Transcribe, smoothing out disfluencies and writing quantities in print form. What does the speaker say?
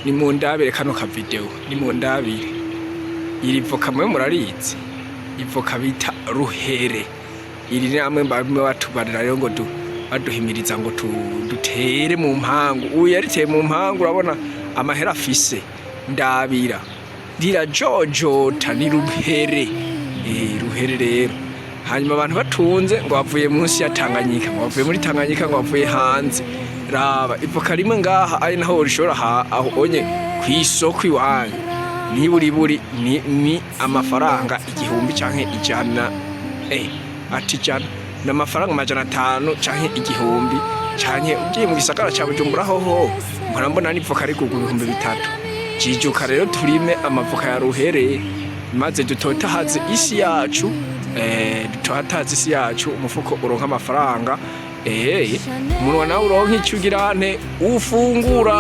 ni mu ndabire kano ka video ni mu ndabire iri voka mwe murarizi ivoka bita ruhere iri namwe bamwe batubarira rero ngo baduhimiriza ngo dutere mu mpangu uyu yariteye mu mpangu urabona amahera afise ndabira rirajojota ni ruhere ruhere rero hanyuma abantu batunze ngo bavuye munsi ya Tanganyika ngo bavuye muri Tanganyika ngo bavuye hanze raba ivoka rimwe ngaha ari naho rishora aho onye kwisoko iwanyu ni buri ni amafaranga 1000 canke 100 ati jana n'amafaranga 500 canke 1000 canke ugiye mu gisagara ca Bujumbura hoho murambona n'ivoka ari kugura 3000 jijuka rero turime amavoka ya ruhere maze dutotahaze isi yacu dutotahaze isi yacu umufuko uronka amafaranga umunwa nawe uronka icyo ugirane ufungura